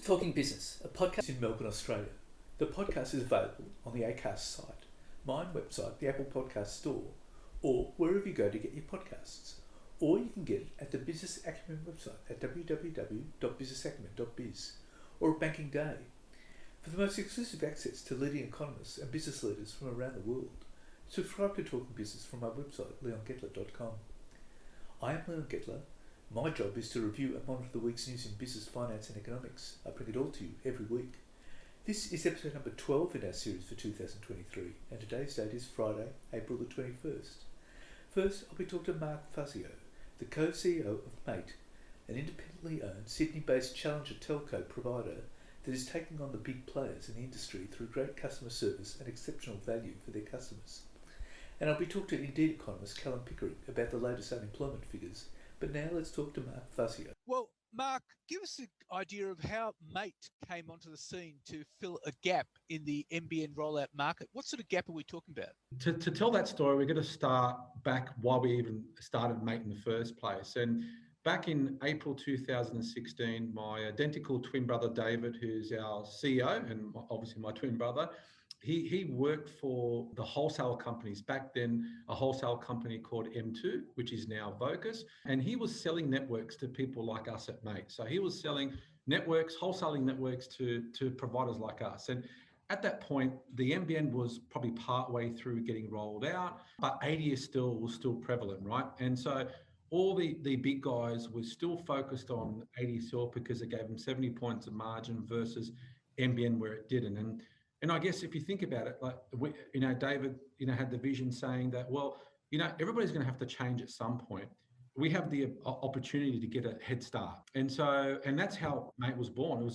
Talking Business, a podcast in Melbourne, Australia. The podcast is available on the Acast site, my own website, the Apple Podcast Store, or wherever you go to get your podcasts. Or you can get it at the Business Acumen website at www.businessacumen.biz, or at Banking Day. For the most exclusive access to leading economists and business leaders from around the world, subscribe to Talking Business from my website, leongettler.com. I am Leon Gettler. My job is to review and monitor the week's news in business, finance and economics. I bring it all to you every week. This is episode number 12 in our series for 2023, and today's date is Friday, April the 21st. First, I'll be talking to Mark Fazio, the co-CEO of Mate, an independently owned Sydney-based challenger telco provider that is taking on the big players in the industry through great customer service and exceptional value for their customers. And I'll be talking to Indeed economist Callum Pickering about the latest unemployment figures. But now let's talk to Mark Fazio. Well, Mark, give us an idea of how Mate came onto the scene to fill a gap in the NBN rollout market. What sort of gap are we talking about? To tell that story, we're going to start back why we even started Mate in the first place. And back in April 2016, my identical twin brother, David, who's our CEO and obviously my twin brother, he worked for the wholesale companies. Back then, a wholesale company called M2, which is now Vocus. And he was selling networks to people like us at Mate. So he was selling networks, wholesaling networks to providers like us. And at that point, the NBN was probably partway through getting rolled out, but 80 was still prevalent, right? And so all the big guys were still focused on 80 still because it gave them 70 points of margin versus NBN where it didn't. And I guess if you think about it, like David, had the vision saying that, well, everybody's going to have to change at some point. We have the opportunity to get a head start, and that's how Mate was born. It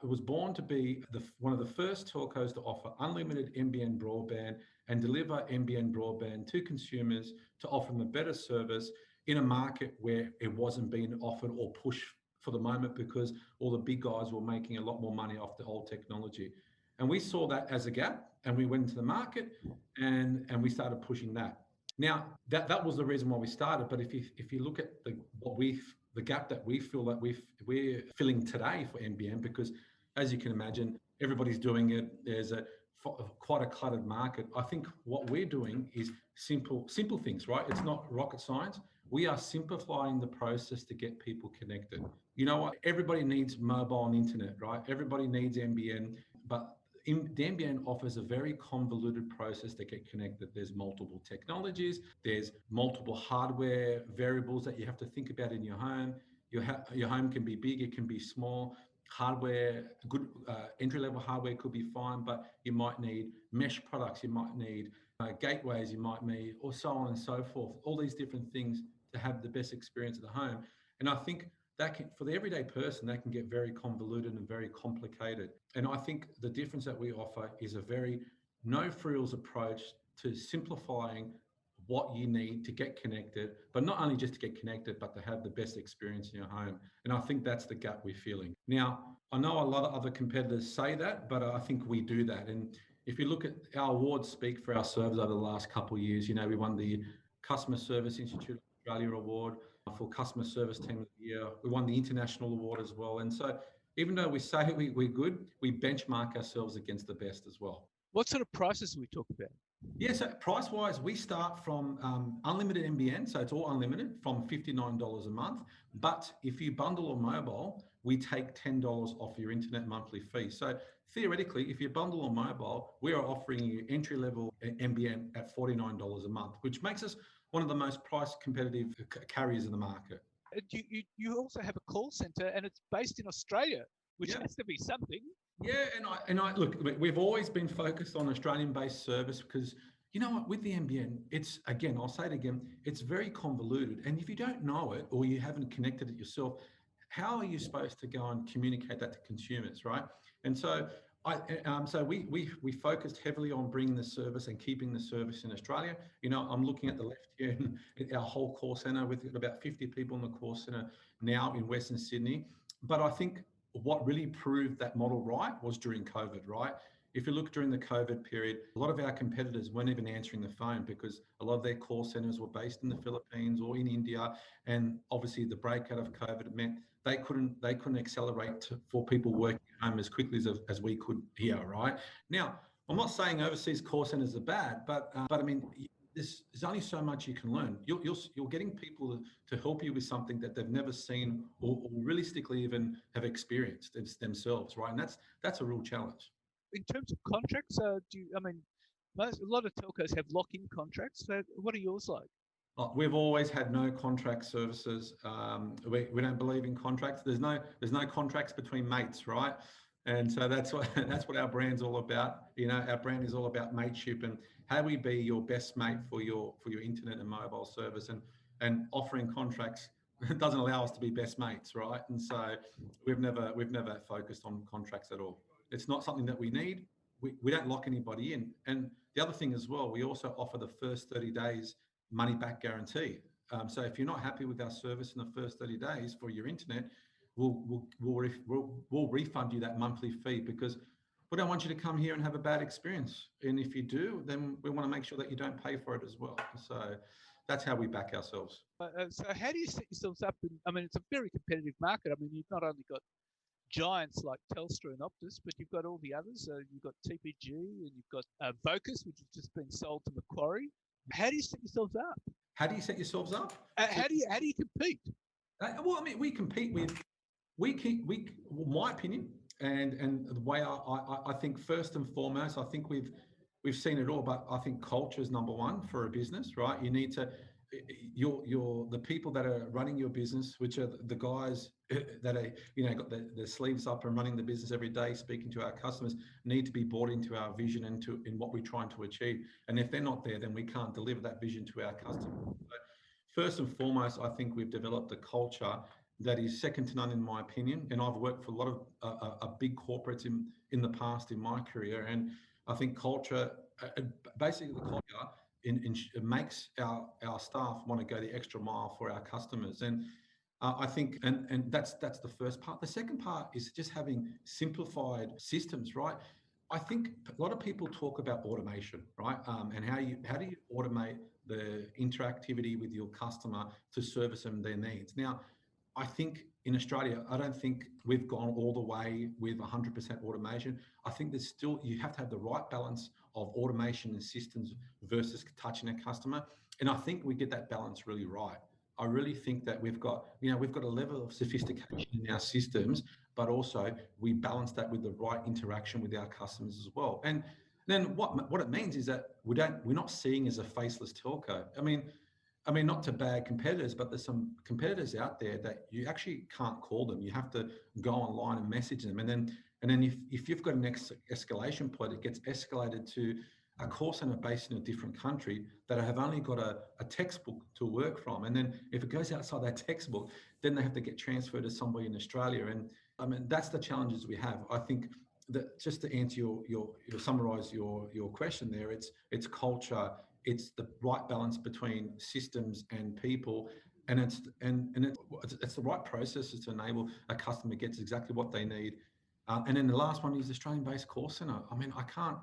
was born to be one of the first telcos to offer unlimited NBN broadband and deliver NBN broadband to consumers to offer them a better service in a market where it wasn't being offered or pushed for the moment because all the big guys were making a lot more money off the old technology. And we saw that as a gap, and we went into the market and we started pushing that. Now, that was the reason why we started. But if you look at the gap that we feel that we're filling today for NBN, because as you can imagine, everybody's doing it. There's quite a cluttered market. I think what we're doing is simple things, right? It's not rocket science. We are simplifying the process to get people connected. You know what? Everybody needs mobile and internet, right? Everybody needs NBN, but the NBN offers a very convoluted process to get connected. There's multiple technologies. There's multiple hardware variables that you have to think about in your home. Your home can be big, it can be small. Hardware, good entry-level hardware could be fine, but you might need mesh products, you might need gateways, you might need, or so on and so forth. All these different things to have the best experience at the home. And I think for the everyday person, that can get very convoluted and very complicated. And I think the difference that we offer is a very no-frills approach to simplifying what you need to get connected, but not only just to get connected, but to have the best experience in your home. And I think that's the gap we're feeling. Now, I know a lot of other competitors say that, but I think we do that. And if you look at our awards speak for our service over the last couple of years, we won the Customer Service Institute of Australia Award for Customer Service Team of the Year. We won the International Award as well. And so even though we say we're good, we benchmark ourselves against the best as well. What sort of prices do we talk about? Yeah, so price-wise, we start from unlimited NBN, so it's all unlimited, from $59 a month. But if you bundle or mobile, we take $10 off your internet monthly fee. So theoretically, if you bundle or mobile, we are offering you entry-level NBN at $49 a month, which makes us one of the most price-competitive carriers in the market. You also have a call center, and it's based in Australia, which has to be something. Yeah, and I look, we've always been focused on Australian-based service because, you know what, with the NBN, I'll say it again, it's very convoluted. And if you don't know it or you haven't connected it yourself, how are you supposed to go and communicate that to consumers, right? And so we focused heavily on bringing the service and keeping the service in Australia. I'm looking at the left here, our whole call center with about 50 people in the call center now in Western Sydney. But I think what really proved that model right was during COVID, right? if you look during the COVID period, a lot of our competitors weren't even answering the phone because a lot of their call centers were based in the Philippines or in India. And obviously the breakout of COVID meant they couldn't accelerate for people working at home as quickly as we could here, right? Now, I'm not saying overseas call centers are bad, but I mean, there's only so much you can learn. You're getting people to help you with something that they've never seen or realistically even have experienced themselves, right? And that's a real challenge. In terms of contracts, a lot of telcos have lock-in contracts. So what are yours like? We've always had no contract services. We don't believe in contracts. There's no contracts between mates, right? And so that's what our brand's all about. You know, our brand is all about mateship and how we be your best mate for your internet and mobile service, and offering contracts doesn't allow us to be best mates, right? And so we've never focused on contracts at all. It's not something that we need. We don't lock anybody in. And the other thing as well, we also offer the first 30 days money back guarantee. So if you're not happy with our service in the first 30 days for your internet, we'll refund you that monthly fee, because we don't want you to come here and have a bad experience. And if you do, then we want to make sure that you don't pay for it as well. So that's how we back ourselves. So how do you set yourselves up? It's a very competitive market. I mean, you've not only got giants like Telstra and Optus, but you've got all the others. You've got TPG and you've got Vocus, which has just been sold to Macquarie. How do you set yourselves up? How do you set yourselves up? How do you compete? Well, I mean, we compete with, my opinion, and the way I think, first and foremost, I think we've seen it all, but I think culture is number one for a business, right? You need to, the people that are running your business, which are the guys that are, got their sleeves up and running the business every day, speaking to our customers, need to be bought into our vision and in what we're trying to achieve. And if they're not there, then we can't deliver that vision to our customers. So first and foremost, I think we've developed a culture that is second to none, in my opinion. And I've worked for a lot of big corporates in the past in my career, and I think culture, basically the culture, it makes our staff want to go the extra mile for our customers. And I think, and that's the first part. The second part is just having simplified systems, right? I think a lot of people talk about automation, right? And how do you automate the interactivity with your customer to service them their needs? Now, I think in Australia, I don't think we've gone all the way with 100% automation. I think there's still, you have to have the right balance of automation and systems versus touching a customer. And I think we get that balance really right. I really think that we've got a level of sophistication in our systems, but also we balance that with the right interaction with our customers as well. And then what it means is that we're not seeing as a faceless telco. I mean, not to bad competitors, but there's some competitors out there that you actually can't call them. You have to go online and message them. And then if you've got an escalation point, it gets escalated to a call center based in a different country that have only got a textbook to work from. And then if it goes outside that textbook, then they have to get transferred to somebody in Australia. And I mean, that's the challenges we have. I think that, just to answer your summarize your question there, it's culture. It's the right balance between systems and people, and it's the right processes to enable a customer gets exactly what they need. And then the last one is Australian-based call center. I mean, I can't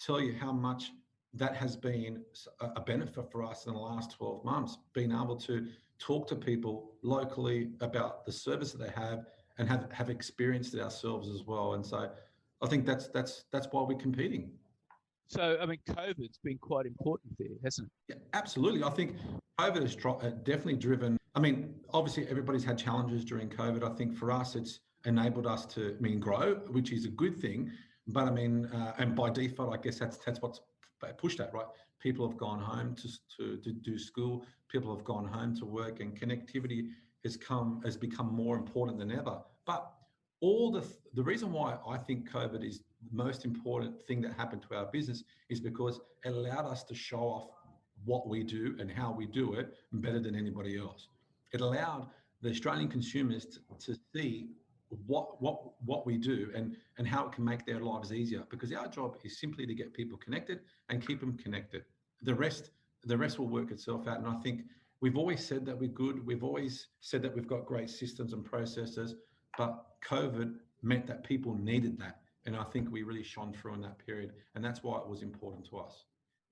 tell you how much that has been a benefit for us in the last 12 months, being able to talk to people locally about the service that they have and have experienced it ourselves as well. And so I think that's why we're competing. So, I mean, COVID's been quite important there, hasn't it? Yeah, absolutely. I think COVID has definitely driven, I mean, obviously everybody's had challenges during COVID. I think for us, it's enabled us to, grow, which is a good thing. But and by default, I guess that's what's pushed that, right? People have gone home to do school. People have gone home to work, and connectivity has become more important than ever. But the reason why I think COVID is the most important thing that happened to our business is because it allowed us to show off what we do and how we do it better than anybody else. It allowed the Australian consumers to see what we do and how it can make their lives easier, because our job is simply to get people connected and keep them connected. The rest will work itself out. And I think we've always said that we're good. We've always said that we've got great systems and processes, but COVID meant that people needed that. And I think we really shone through in that period. And that's why it was important to us.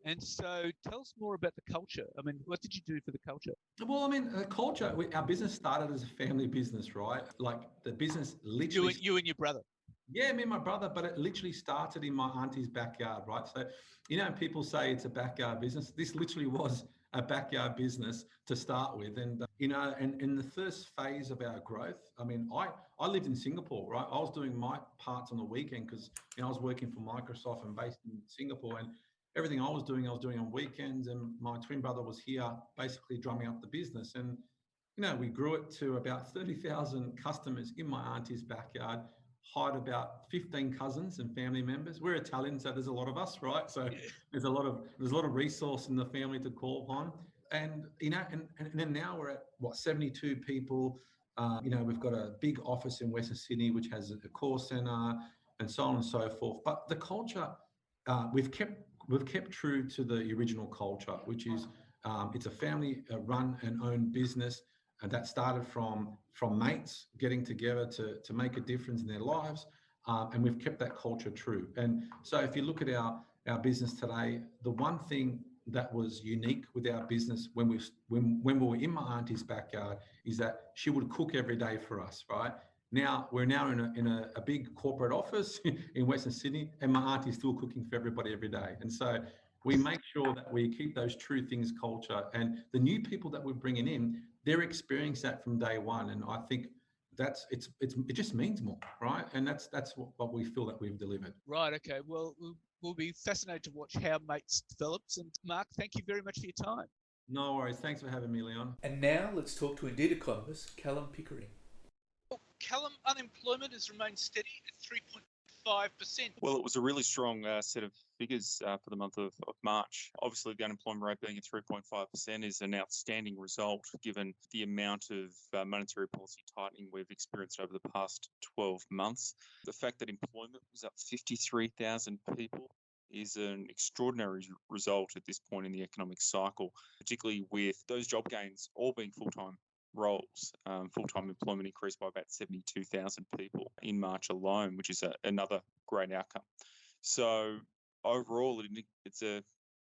And so tell us more about the culture. I mean, what did you do for the culture? Well, I mean, culture, our business started as a family business, right? Like the business literally... You and your brother? Yeah, me and my brother, but it literally started in my auntie's backyard, right? So, people say it's a backyard business. This literally was a backyard business to start with. And, and in the first phase of our growth, I mean, I lived in Singapore, right? I was doing my parts on the weekend because, I was working for Microsoft and based in Singapore, and everything I was doing on weekends. And my twin brother was here basically drumming up the business. And, we grew it to about 30,000 customers in my auntie's backyard, hired about 15 cousins and family members. We're Italian, so there's a lot of us, right? So there's a lot of resource in the family to call upon. And, and then now we're at 72 people. We've got a big office in Western Sydney, which has a call center and so on and so forth. But the culture, we've kept true to the original culture, which is it's a family run and owned business. And that started from mates getting together to make a difference in their lives. And we've kept that culture true. And so if you look at our business today, the one thing that was unique with our business when we were in my auntie's backyard is that she would cook every day for us, right? Now we're in a big corporate office in Western Sydney, and my auntie's still cooking for everybody every day. And so we make sure that we keep those true things culture, and the new people that we're bringing in, they're experiencing that from day one. And I think it just means more, right? And that's what we feel that we've delivered. Right. Okay. Well, we'll be fascinated to watch how Mates develops. And Mark, thank you very much for your time. No worries. Thanks for having me, Leon. And now let's talk to Indeed economist Callum Pickering. Well, Callum, unemployment has remained steady at 3.5%. Well, it was a really strong set of figures for the month of March. Obviously, the unemployment rate being at 3.5% is an outstanding result given the amount of monetary policy tightening we've experienced over the past 12 months. The fact that employment was up 53,000 people is an extraordinary result at this point in the economic cycle, particularly with those job gains all being full-time roles. Full-time employment increased by about 72,000 people in March alone, which is another great outcome. So overall, it's a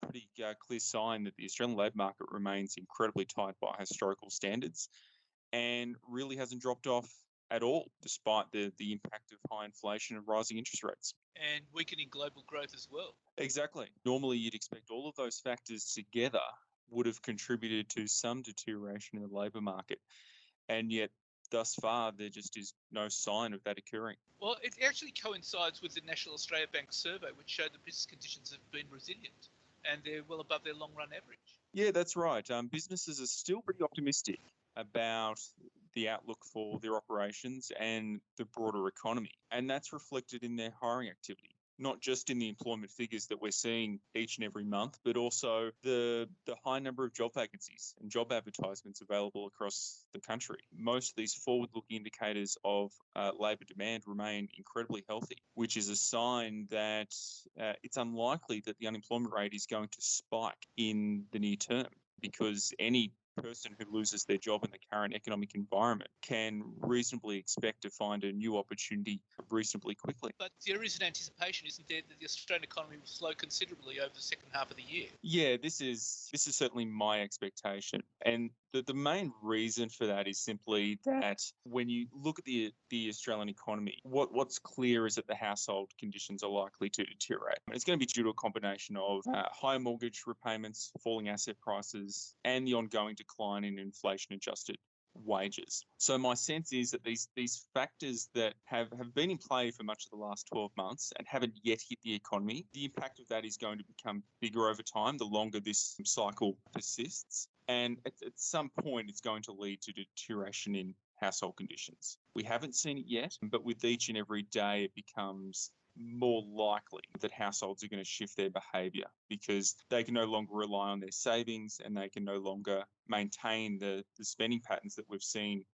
pretty clear sign that the Australian labour market remains incredibly tight by historical standards and really hasn't dropped off at all, despite the impact of high inflation and rising interest rates. And weakening global growth as well. Exactly. Normally, you'd expect all of those factors together would have contributed to some deterioration in the labour market. And yet, thus far, there just is no sign of that occurring. Well, it actually coincides with the National Australia Bank survey, which showed that business conditions have been resilient and they're well above their long-run average. Yeah, that's right. Businesses are still pretty optimistic about the outlook for their operations and the broader economy. And that's reflected in their hiring activity, not just in the employment figures that we're seeing each and every month, but also the high number of job vacancies and job advertisements available across the country. Most of these forward-looking indicators of labour demand remain incredibly healthy, which is a sign that it's unlikely that the unemployment rate is going to spike in the near term, because any person who loses their job in the current economic environment can reasonably expect to find a new opportunity reasonably quickly. But there is an anticipation, isn't there, that the Australian economy will slow considerably over the second half of the year? Yeah, this is certainly my expectation. And the main reason for that is simply that when you look at the Australian economy, what's clear is that the household conditions are likely to deteriorate. It's going to be due to a combination of higher mortgage repayments, falling asset prices, and the ongoing decline in inflation-adjusted wages. So my sense is that these factors that have been in play for much of the last 12 months and haven't yet hit the economy, the impact of that is going to become bigger over time the longer this cycle persists. And at some point, it's going to lead to deterioration in household conditions. We haven't seen it yet, but with each and every day, it becomes more likely that households are going to shift their behaviour because they can no longer rely on their savings and they can no longer maintain the spending patterns that we've seen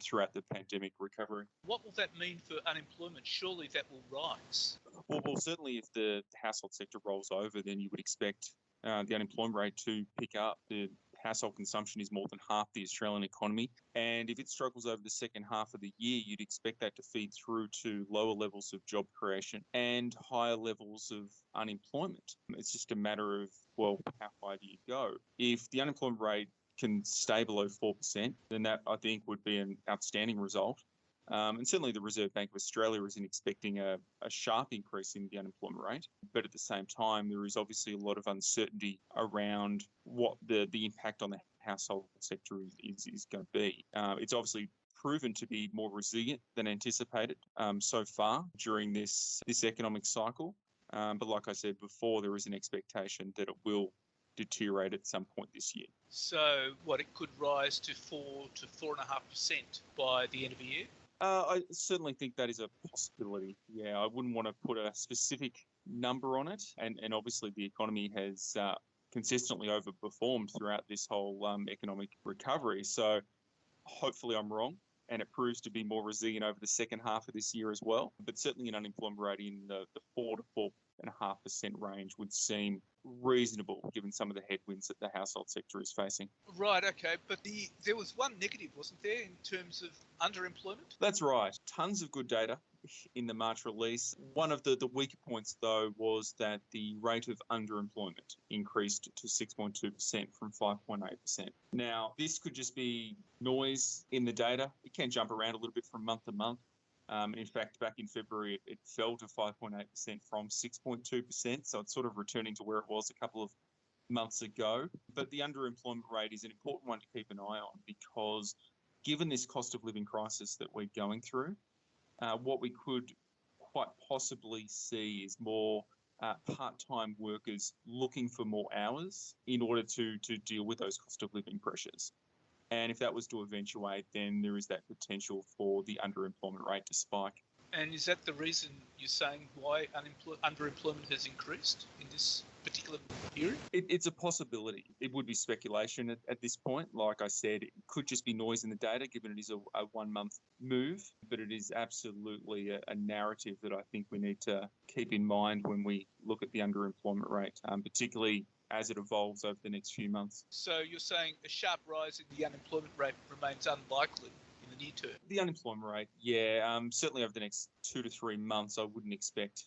throughout the pandemic recovery. What will that mean for unemployment? Surely that will rise. Well, certainly if the household sector rolls over, then you would expect the unemployment rate to pick up. The household consumption is more than half the Australian economy. And if it struggles over the second half of the year, you'd expect that to feed through to lower levels of job creation and higher levels of unemployment. It's just a matter of, well, how high do you go? If the unemployment rate can stay below 4%, then that, I think, would be an outstanding result. And certainly the Reserve Bank of Australia isn't expecting a sharp increase in the unemployment rate. But at the same time, there is obviously a lot of uncertainty around what the impact on the household sector is going to be. It's obviously proven to be more resilient than anticipated so far during this economic cycle. But like I said before, there is an expectation that it will deteriorate at some point this year. So what, it could rise to 4 to 4.5% by the end of the year? I certainly think that is a possibility. Yeah, I wouldn't want to put a specific number on it. And obviously the economy has consistently overperformed throughout this whole economic recovery. So hopefully I'm wrong and it proves to be more resilient over the second half of this year as well. But certainly an unemployment rate in the 4 to 4.5% range would seem reasonable given some of the headwinds that the household sector is facing. Right, okay. But there was one negative, wasn't there, in terms of underemployment? That's right. Tons of good data in the March release. One of the weaker points, though, was that the rate of underemployment increased to 6.2% from 5.8%. Now, this could just be noise in the data. It can jump around a little bit from month to month. In fact, back in February, it fell to 5.8% from 6.2%. So it's sort of returning to where it was a couple of months ago. But the underemployment rate is an important one to keep an eye on because given this cost of living crisis that we're going through, what we could quite possibly see is more part-time workers looking for more hours in order to deal with those cost of living pressures. And if that was to eventuate, then there is that potential for the underemployment rate to spike. And is that the reason you're saying why underemployment has increased in this particular period? It's a possibility. It would be speculation at this point. Like I said, it could just be noise in the data, given it is a 1 month move, but it is absolutely a narrative that I think we need to keep in mind when we look at the underemployment rate, particularly as it evolves over the next few months. So you're saying a sharp rise in the unemployment rate remains unlikely in the near term? The unemployment rate, yeah, certainly over the next 2 to 3 months, I wouldn't expect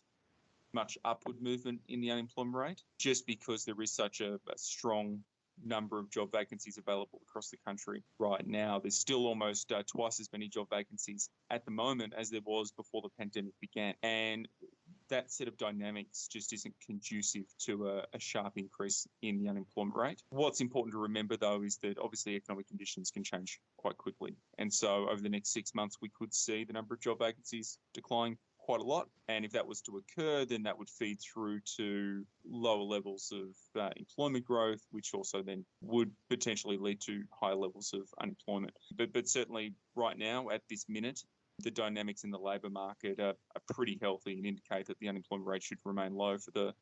much upward movement in the unemployment rate, just because there is such a strong number of job vacancies available across the country right now. There's still almost twice as many job vacancies at the moment as there was before the pandemic began. And that set of dynamics just isn't conducive to a sharp increase in the unemployment rate. What's important to remember, though, is that obviously economic conditions can change quite quickly. And so over the next 6 months, we could see the number of job vacancies decline quite a lot. And if that was to occur, then that would feed through to lower levels of employment growth, which also then would potentially lead to higher levels of unemployment. But certainly right now, at this minute, the dynamics in the labour market are pretty healthy and indicate that the unemployment rate should remain low for the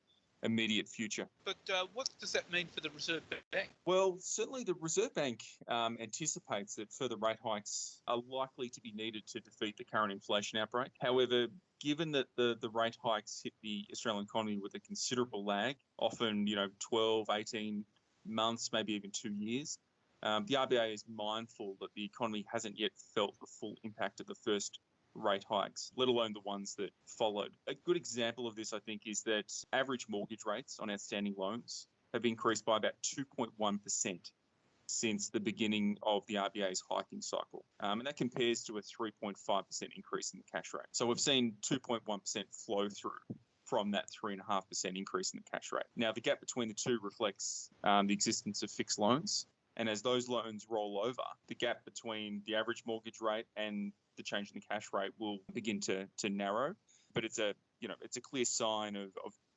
immediate future. But what does that mean for the Reserve Bank? Well, certainly the Reserve Bank anticipates that further rate hikes are likely to be needed to defeat the current inflation outbreak. However, given that the rate hikes hit the Australian economy with a considerable lag, often 12, 18 months, maybe even 2 years, the RBA is mindful that the economy hasn't yet felt the full impact of the first rate hikes, let alone the ones that followed. A good example of this, I think, is that average mortgage rates on outstanding loans have increased by about 2.1% since the beginning of the RBA's hiking cycle. And that compares to a 3.5% increase in the cash rate. So we've seen 2.1% flow through from that 3.5% increase in the cash rate. Now, the gap between the two reflects the existence of fixed loans. And as those loans roll over, the gap between the average mortgage rate and the change in the cash rate will begin to narrow. But it's a clear sign of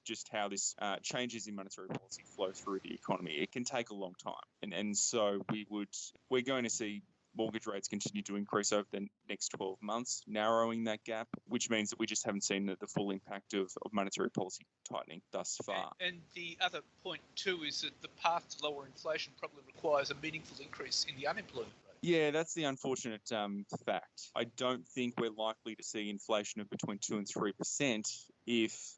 just how this changes in monetary policy flow through the economy. It can take a long time. And so we're going to see mortgage rates continue to increase over the next 12 months, narrowing that gap, which means that we just haven't seen the full impact of monetary policy tightening thus far. And the other point too is that the path to lower inflation probably requires a meaningful increase in the unemployment rate. Yeah, that's the unfortunate fact. I don't think we're likely to see inflation of between 2 and 3% if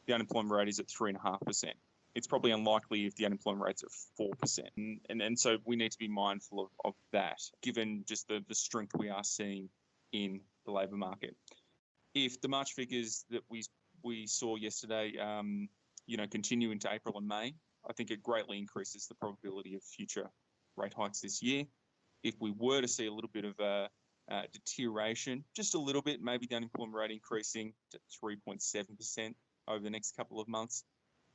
the unemployment rate is at 3.5%. it's probably unlikely if the unemployment rate's at 4%. And so we need to be mindful of that, given just the strength we are seeing in the labour market. If the March figures that we saw yesterday, continue into April and May, I think it greatly increases the probability of future rate hikes this year. If we were to see a little bit of a deterioration, just a little bit, maybe the unemployment rate increasing to 3.7% over the next couple of months,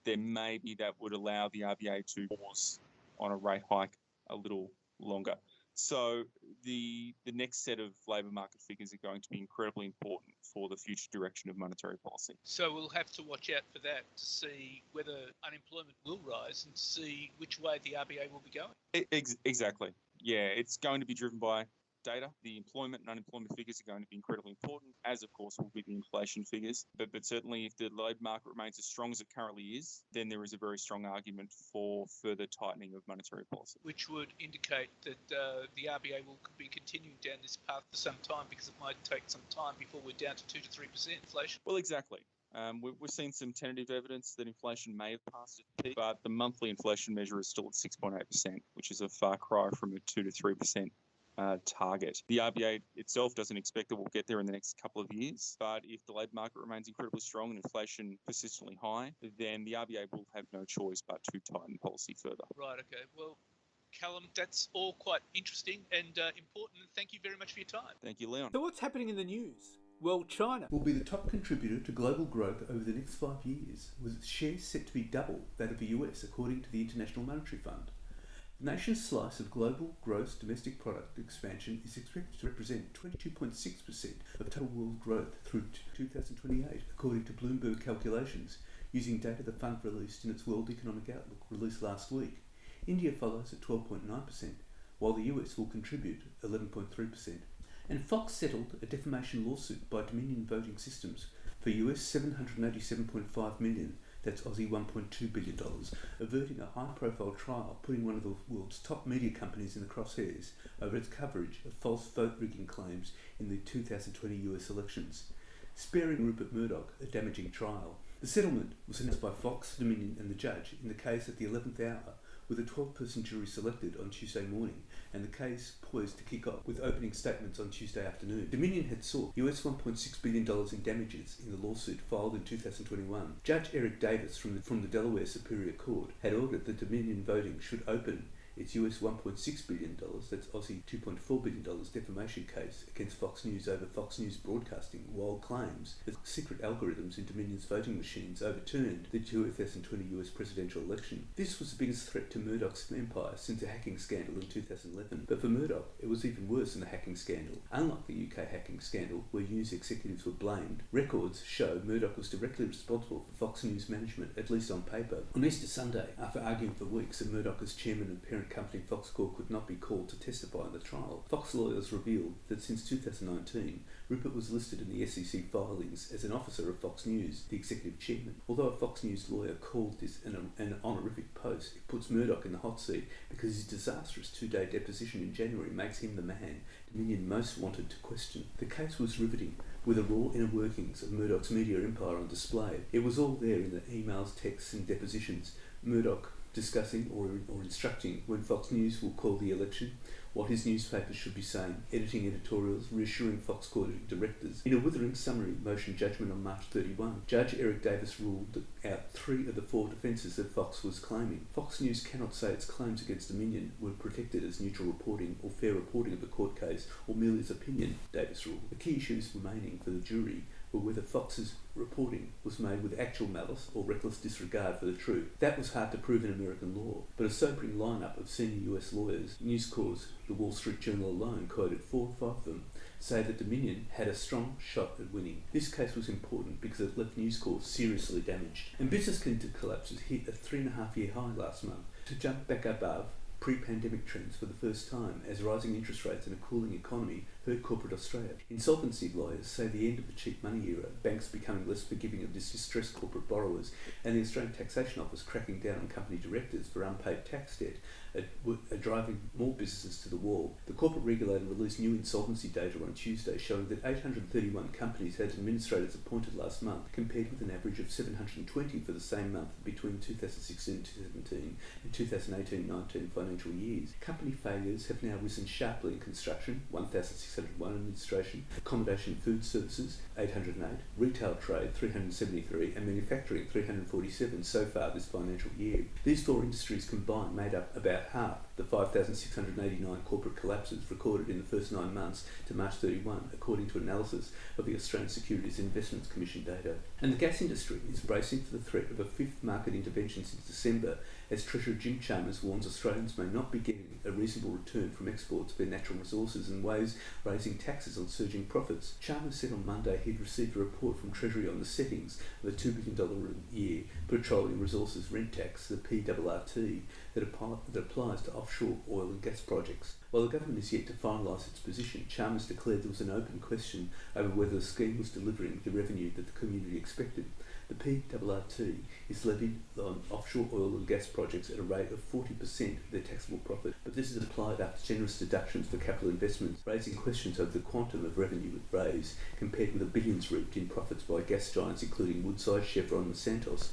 then maybe that would allow the RBA to pause on a rate hike a little longer. So the next set of labour market figures are going to be incredibly important for the future direction of monetary policy. So we'll have to watch out for that to see whether unemployment will rise and see which way the RBA will be going. Exactly. Yeah, it's going to be driven by data. The employment and unemployment figures are going to be incredibly important, as of course will be the inflation figures. But certainly if the labour market remains as strong as it currently is, then there is a very strong argument for further tightening of monetary policy. Which would indicate that the RBA will be continuing down this path for some time, because it might take some time before we're down to 2 to 3% inflation. Well, exactly. We've seen some tentative evidence that inflation may have passed its peak, but the monthly inflation measure is still at 6.8%, which is a far cry from a 2 to 3% target. The RBA itself doesn't expect that we'll get there in the next couple of years, but if the labour market remains incredibly strong and inflation persistently high, then the RBA will have no choice but to tighten policy further. Right, okay. Well, Callum, that's all quite interesting and important. Thank you very much for your time. Thank you, Leon. So what's happening in the news? Well, China will be the top contributor to global growth over the next 5 years, with its shares set to be double that of the US, according to the International Monetary Fund. The nation's slice of global gross domestic product expansion is expected to represent 22.6% of total world growth through 2028, according to Bloomberg calculations, using data the fund released in its World Economic Outlook released last week. India follows at 12.9%, while the US will contribute 11.3%. And Fox settled a defamation lawsuit by Dominion Voting Systems for US $787.5 million. That's Aussie $1.2 billion, averting a high-profile trial, putting one of the world's top media companies in the crosshairs over its coverage of false vote rigging claims in the 2020 US elections, sparing Rupert Murdoch a damaging trial. The settlement was announced by Fox, Dominion and the judge in the case at the 11th hour, with a 12-person jury selected on Tuesday morning, and the case poised to kick off with opening statements on Tuesday afternoon. Dominion had sought US $1.6 billion in damages in the lawsuit filed in 2021. Judge Eric Davis from the Delaware Superior Court had ordered that Dominion Voting should open its US $1.6 billion, that's Aussie $2.4 billion defamation case against Fox News over Fox News broadcasting, while claims that secret algorithms in Dominion's voting machines overturned the 2020 US presidential election. This was the biggest threat to Murdoch's empire since the hacking scandal in 2011. But for Murdoch, it was even worse than the hacking scandal. Unlike the UK hacking scandal, where news executives were blamed, records show Murdoch was directly responsible for Fox News management, at least on paper. On Easter Sunday, after arguing for weeks that Murdoch as chairman and parent company Foxcorp could not be called to testify in the trial, Fox lawyers revealed that since 2019, Rupert was listed in the SEC filings as an officer of Fox News, the executive chairman. Although a Fox News lawyer called this an honorific post, it puts Murdoch in the hot seat because his disastrous 2-day deposition in January makes him the man Dominion most wanted to question. The case was riveting, with the raw inner workings of Murdoch's media empire on display. It was all there in the emails, texts and depositions. Murdoch discussing or instructing when Fox News will call the election, what his newspapers should be saying, editing editorials, reassuring Fox Court directors. In a withering summary motion judgment on March 31, Judge Eric Davis ruled out 3 of the 4 defences that Fox was claiming. Fox News cannot say its claims against Dominion were protected as neutral reporting or fair reporting of the court case, or merely as opinion, Davis ruled. The key issues remaining for the jury were whether Fox's reporting was made with actual malice or reckless disregard for the truth. That was hard to prove in American law, but a sobering lineup of senior US lawyers, News Corp's The Wall Street Journal alone quoted 4 or 5 of them, say that Dominion had a strong shot at winning. This case was important because it left News Corp seriously damaged. And business collapses hit a 3.5-year high last month to jump back above pre-pandemic trends for the first time as rising interest rates and a cooling economy hurt corporate Australia. Insolvency lawyers say the end of the cheap money era, banks becoming less forgiving of distressed corporate borrowers, and the Australian Taxation Office cracking down on company directors for unpaid tax debt are driving more businesses to the wall. The corporate regulator released new insolvency data on Tuesday showing that 831 companies had administrators appointed last month, compared with an average of 720 for the same month between 2016-2017 and 2018-19 financial years. Company failures have now risen sharply in construction, 1,601 administration, accommodation and food services, 808, retail trade, 373, and manufacturing, 347 so far this financial year. These four industries combined made up about half the 5,689 corporate collapses recorded in the first 9 months to March 31, according to analysis of the Australian Securities and Investments Commission data. And the gas industry is bracing for the threat of a fifth market intervention since December, as Treasurer Jim Chalmers warns Australians may not be getting a reasonable return from exports of their natural resources and ways raising taxes on surging profits. Chalmers said on Monday he'd received a report from Treasury on the settings of a $2 billion a year petroleum resources rent tax, the PRRT, that applies to offshore oil and gas projects. While the government is yet to finalise its position, Chalmers declared there was an open question over whether the scheme was delivering the revenue that the community expected. The PRRT is levied on offshore oil and gas projects at a rate of 40% of their taxable profit, but this is applied after generous deductions for capital investments, raising questions over the quantum of revenue it raised, compared with the billions reaped in profits by gas giants including Woodside, Chevron and Santos.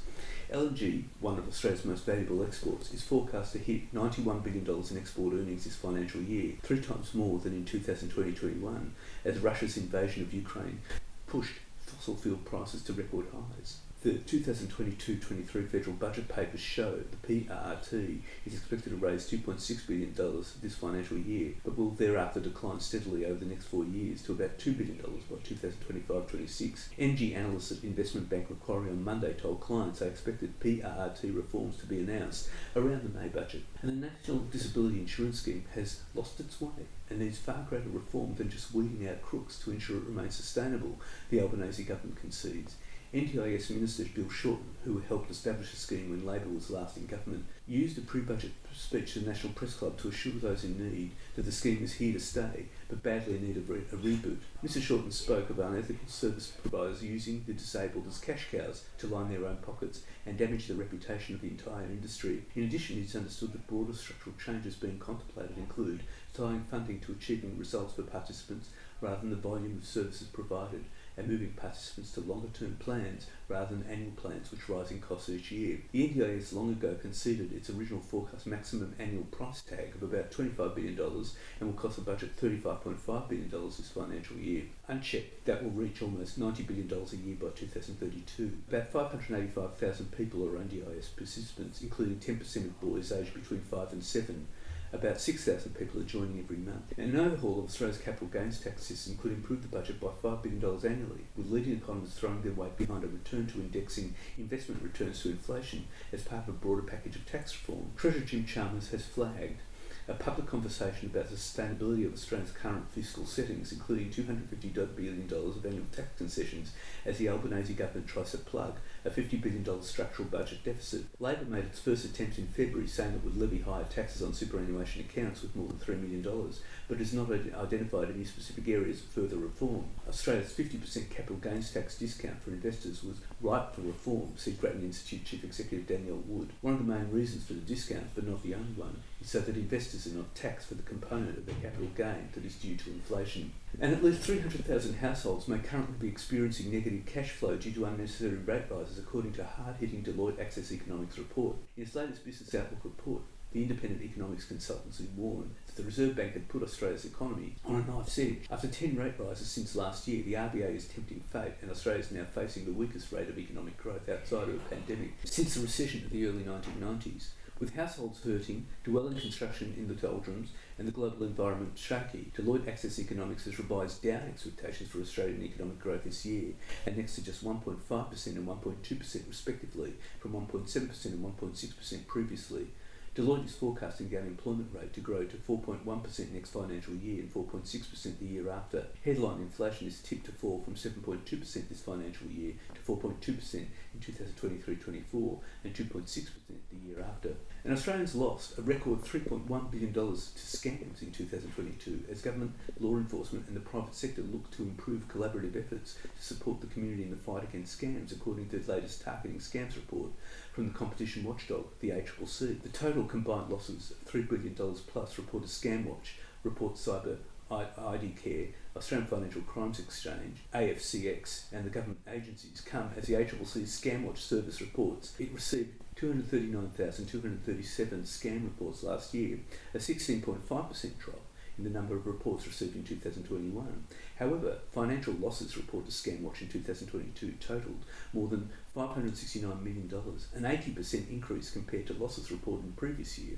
LNG, one of Australia's most valuable exports, is forecast to hit $91 billion in export earnings this financial year, 3 times more than in 2020-21, as Russia's invasion of Ukraine pushed fossil fuel prices to record highs. The 2022-23 federal budget papers show the PRRT is expected to raise $2.6 billion this financial year, but will thereafter decline steadily over the next 4 years to about $2 billion by 2025-26. Energy analysts at investment bank Macquarie on Monday told clients they expected PRRT reforms to be announced around the May budget. And the National Disability Insurance Scheme has lost its way and needs far greater reform than just weeding out crooks to ensure it remains sustainable, the Albanese government concedes. NDIS Minister Bill Shorten, who helped establish the scheme when Labor was last in government, used a pre-budget speech to the National Press Club to assure those in need that the scheme is here to stay, but badly in need of a reboot. Mr Shorten spoke of unethical service providers using the disabled as cash cows to line their own pockets and damage the reputation of the entire industry. In addition, it's understood that broader structural changes being contemplated include tying funding to achieving results for participants rather than the volume of services provided, and moving participants to longer-term plans rather than annual plans which rise in costs each year. The NDIS long ago conceded its original forecast maximum annual price tag of about $25 billion and will cost the budget $35.5 billion this financial year. Unchecked, that will reach almost $90 billion a year by 2032. About 585,000 people are NDIS participants, including 10% of boys aged between 5 and 7. About 6,000 people are joining every month. And an overhaul of Australia's capital gains tax system could improve the budget by $5 billion annually, with leading economists throwing their weight behind a return to indexing investment returns to inflation as part of a broader package of tax reform. Treasurer Jim Chalmers has flagged a public conversation about the sustainability of Australia's current fiscal settings, including $250 billion of annual tax concessions, as the Albanese government tries to plug a $50 billion structural budget deficit. Labor made its first attempt in February, saying it would levy higher taxes on superannuation accounts with more than $3 million, but has not identified any specific areas of further reform. Australia's 50% capital gains tax discount for investors was ripe for reform, said Grattan Institute Chief Executive Danielle Wood. One of the main reasons for the discount, but not the only one, is so that investors are not taxed for the component of their capital gain that is due to inflation. And at least 300,000 households may currently be experiencing negative cash flow due to unnecessary rate rises, according to hard-hitting Deloitte Access Economics report. In its latest Business Outlook report, the independent economics consultancy warned that the Reserve Bank had put Australia's economy on a knife's edge. After 10 rate rises since last year, the RBA is tempting fate, and Australia is now facing the weakest rate of economic growth outside of a pandemic since the recession of the early 1990s. With households hurting, dwelling construction in the doldrums, and the global environment shaky, Deloitte Access Economics has revised down expectations for Australian economic growth this year, and next to just 1.5% and 1.2% respectively, from 1.7% and 1.6% previously. Deloitte is forecasting the unemployment rate to grow to 4.1% next financial year and 4.6% the year after. Headline inflation is tipped to fall from 7.2% this financial year to 4.2% in 2023-24 and 2.6% the year after. And Australians lost a record $3.1 billion to scams in 2022 as government, law enforcement and the private sector look to improve collaborative efforts to support the community in the fight against scams, according to the latest Targeting Scams report from the competition watchdog, the ACCC. The total combined losses of $3 billion plus, reported ScamWatch, reports Cyber ID Care, Australian Financial Crimes Exchange, AFCX and the government agencies come as the ACCC's ScamWatch service reports it received 239,237 scam reports last year, a 16.5% drop in the number of reports received in 2021. However, financial losses reported to ScamWatch in 2022 totaled more than $569 million, an 80% increase compared to losses reported in the previous year.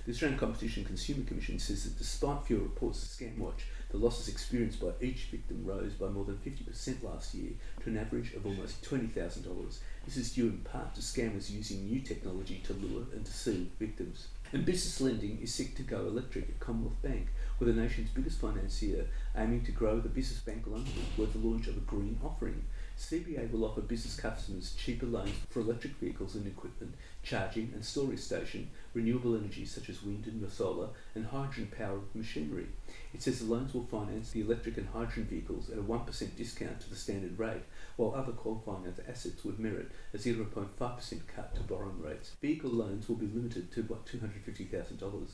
The Australian Competition Consumer Commission says that despite fewer reports to ScamWatch, the losses experienced by each victim rose by more than 50% last year to an average of almost $20,000. This is due in part to scammers using new technology to lure and deceive victims. And business lending is set to go electric at Commonwealth Bank, with the nation's biggest financier aiming to grow the business bank loan book with the launch of a green offering. CBA will offer business customers cheaper loans for electric vehicles and equipment, charging and storage station, renewable energy such as wind and solar, and hydrogen-powered machinery. It says the loans will finance the electric and hydrogen vehicles at a 1% discount to the standard rate, while other qualifying other assets would merit a 0.5% cut to borrowing rates. Vehicle loans will be limited to $250,000.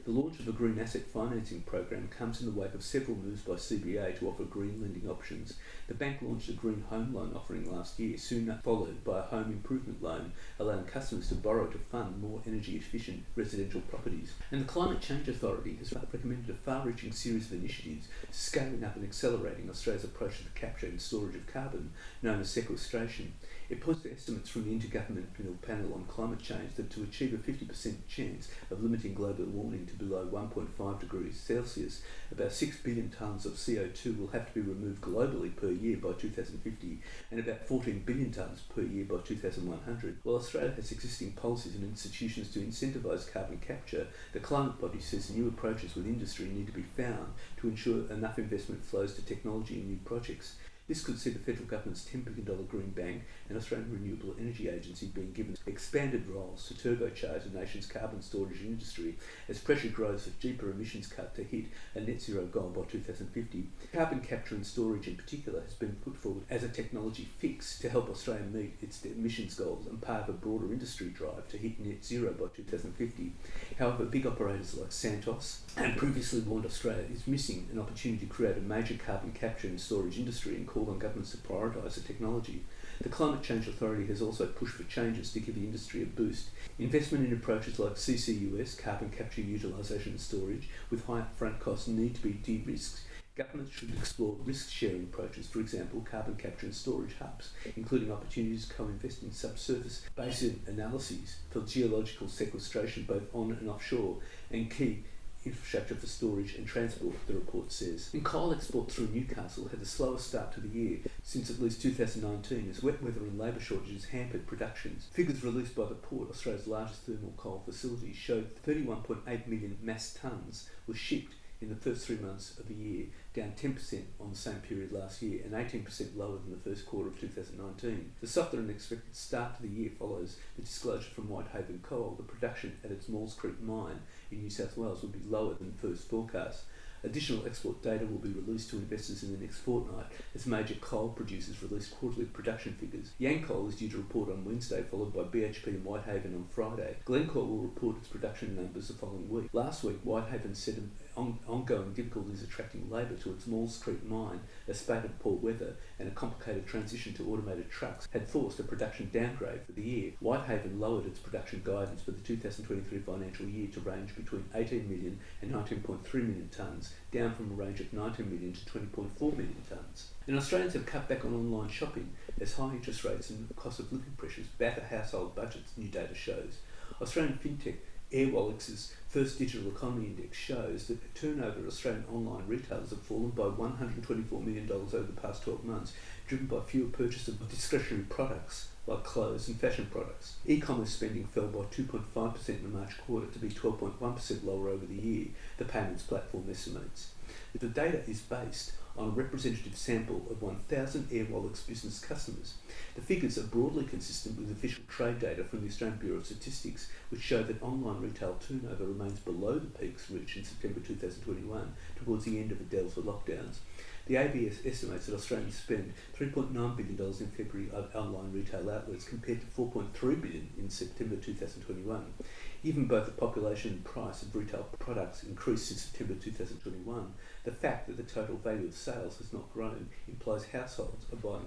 The launch of a green asset financing program comes in the wake of several moves by CBA to offer green lending options. The bank launched a green home loan offering last year, soon followed by a home improvement loan, allowing customers to borrow to fund more energy efficient residential properties. And the Climate Change Authority has recommended a far-reaching series of initiatives scaling up and accelerating Australia's approach to the capture and storage of carbon, known as sequestration. It points to estimates from the Intergovernmental Panel on Climate Change that to achieve a 50% chance of limiting global warming to below 1.5 degrees Celsius, about 6 billion tonnes of CO2 will have to be removed globally per year by 2050 and about 14 billion tonnes per year by 2100. While Australia has existing policies and institutions to incentivise carbon capture, the climate body says new approaches with industry need to be found to ensure enough investment flows to technology and new projects. This could see the federal government's $10 billion Green Bank and Australian Renewable Energy Agency being given expanded roles to turbocharge the nation's carbon storage industry as pressure grows for deeper emissions cut to hit a net zero goal by 2050. Carbon capture and storage in particular has been put forward as a technology fix to help Australia meet its emissions goals and part of a broader industry drive to hit net zero by 2050. However, big operators like Santos and previously warned Australia is missing an opportunity to create a major carbon capture and storage industry and called on governments to prioritise the technology. The Climate Change Authority has also pushed for changes to give the industry a boost. Investment in approaches like CCUS, carbon capture, utilisation and storage, with high upfront costs need to be de-risked. Governments should explore risk-sharing approaches, for example, carbon capture and storage hubs, including opportunities to co-invest in subsurface basin analyses for geological sequestration both on and offshore, and key infrastructure for storage and transport, the report says. And coal exports through Newcastle had the slowest start to the year since at least 2019 as wet weather and labour shortages hampered productions. Figures released by the port, Australia's largest thermal coal facility, showed 31.8 million mass tonnes were shipped in the first 3 months of the year, down 10% on the same period last year and 18% lower than the first quarter of 2019. The softer than expected start to the year follows the disclosure from Whitehaven Coal that production at its Maules Creek mine in New South Wales would be lower than first forecast. Additional export data will be released to investors in the next fortnight as major coal producers release quarterly production figures. Yancoal is due to report on Wednesday, followed by BHP and Whitehaven on Friday. Glencore will report its production numbers the following week. Last week, Whitehaven said ongoing difficulties attracting labour to its Maules Creek mine, a spate of poor weather and a complicated transition to automated trucks had forced a production downgrade for the year. Whitehaven lowered its production guidance for the 2023 financial year to range between 18 million and 19.3 million tonnes, down from a range of 19 million to 20.4 million tonnes. And Australians have cut back on online shopping as high interest rates and cost of living pressures batter household budgets, new data shows. Australian fintech Airwallet's first digital economy index shows that the turnover of Australian online retailers have fallen by $124 million over the past 12 months, driven by fewer purchases of discretionary products like clothes and fashion products. E-commerce spending fell by 2.5% in the March quarter to be 12.1% lower over the year, the payments platform estimates. The data is based on a representative sample of 1,000 Airwallex business customers. The figures are broadly consistent with official trade data from the Australian Bureau of Statistics, which show that online retail turnover remains below the peaks reached in September 2021 towards the end of the Delta lockdowns. The ABS estimates that Australians spend $3.9 billion in February on online retail outlets compared to $4.3 billion in September 2021. Even both the population and price of retail products increased since September 2021, the fact that the total value of sales has not grown implies households are buying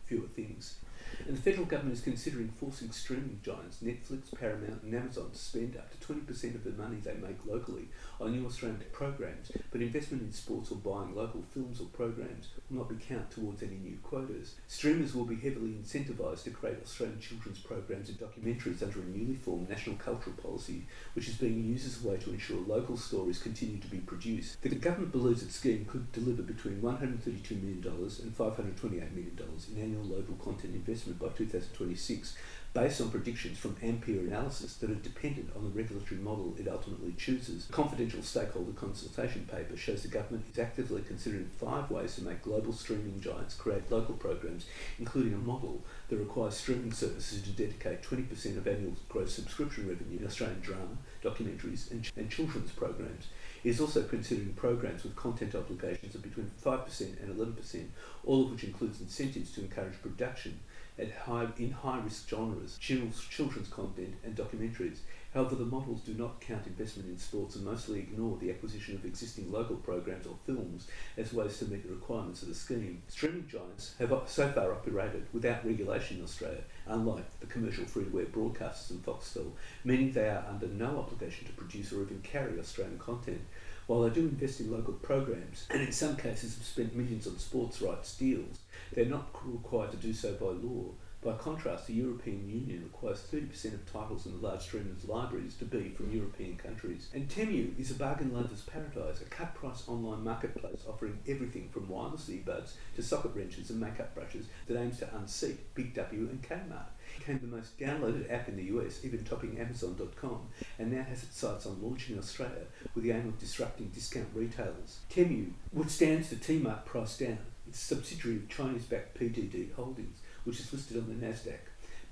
fewer things. And the federal government is considering forcing streaming giants Netflix, Paramount and Amazon to spend up to 20% of the money they make locally on new Australian programs, but investment in sports or buying local films or programs will not be counted towards any new quotas. Streamers will be heavily incentivised to create Australian children's programs and documentaries under a newly formed national cultural policy, which is being used as a way to ensure local stories continue to be produced. The government believes its scheme could deliver between $132 million and $528 million in annual local content investment by 2026, based on predictions from Ampere analysis that are dependent on the regulatory model it ultimately chooses. A confidential stakeholder consultation paper shows the government is actively considering 5 ways to make global streaming giants create local programs, including a model that requires streaming services to dedicate 20% of annual gross subscription revenue in Australian drama, documentaries and children's programs. It is also considering programs with content obligations of between 5% and 11%, all of which includes incentives to encourage production in high-risk genres, children's content and documentaries. However, the models do not count investment in sports and mostly ignore the acquisition of existing local programs or films as ways to meet the requirements of the scheme. Streaming giants have so far operated without regulation in Australia, unlike the commercial free-to-air broadcasters and Foxtel, meaning they are under no obligation to produce or even carry Australian content. While they do invest in local programs, and in some cases have spent millions on sports rights deals, they're not required to do so by law. By contrast, the European Union requires 30% of titles in the large streamers' libraries to be from European countries. And Temu is a bargain lover's paradise, a cut-price online marketplace offering everything from wireless earbuds to socket wrenches and makeup brushes that aims to unseat Big W and Kmart. It became the most downloaded app in the US, even topping Amazon.com, and now has its sights on launching in Australia with the aim of disrupting discount retailers. Temu, which stands for T-Mark Price Down, it's a subsidiary of Chinese-backed PDD Holdings, which is listed on the Nasdaq.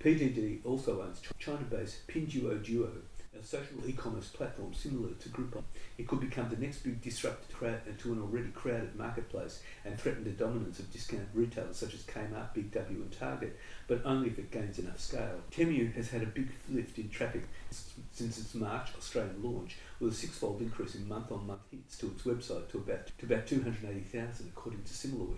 PDD also owns China-based Pinduoduo, a social e-commerce platform similar to Groupon. It could become the next big disruptor to an already crowded marketplace and threaten the dominance of discount retailers such as Kmart, Big W and Target, but only if it gains enough scale. Temu has had a big lift in traffic since its March Australian launch, with a 6-fold increase in month-on-month hits to its website to about 280,000 according to SimilarWeb.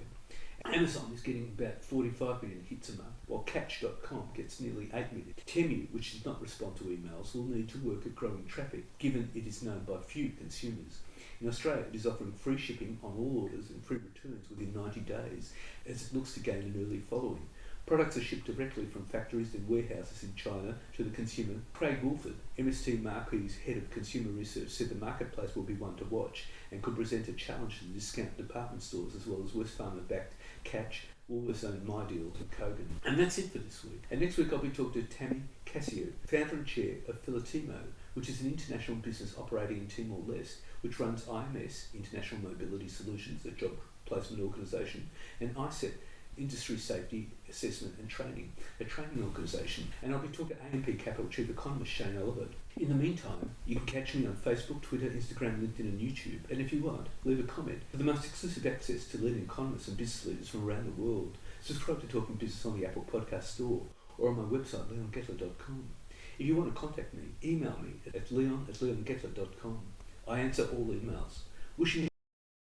Amazon is getting about 45 million hits a month, while Catch.com gets nearly 8 million. Temu, which does not respond to emails, will need to work at growing traffic, given it is known by few consumers. In Australia, it is offering free shipping on all orders and free returns within 90 days, as it looks to gain an early following. Products are shipped directly from factories and warehouses in China to the consumer. Craig Woolford, MST Marquee's head of consumer research, said the marketplace will be one to watch and could present a challenge to the discount department stores as well as Wesfarmers-backed Catch, Woolworths owned MyDeal and Kogan. And that's it for this week. And next week I'll be talking to Tammy Cassio, founder and chair of Filatimo, which is an international business operating in Timor-Leste, which runs IMS, International Mobility Solutions, a job placement organisation, and ISET, Industry Safety Assessment and Training, a training organisation. And I'll be talking to AMP Capital Chief Economist Shane Oliver. In the meantime, you can catch me on Facebook, Twitter, Instagram, LinkedIn and YouTube. And if you want, leave a comment. For the most exclusive access to leading economists and business leaders from around the world, subscribe to Talking Business on the Apple Podcast Store or on my website, leongettler.com. If you want to contact me, email me at leon@leongettler.com. I answer all emails. Wishing you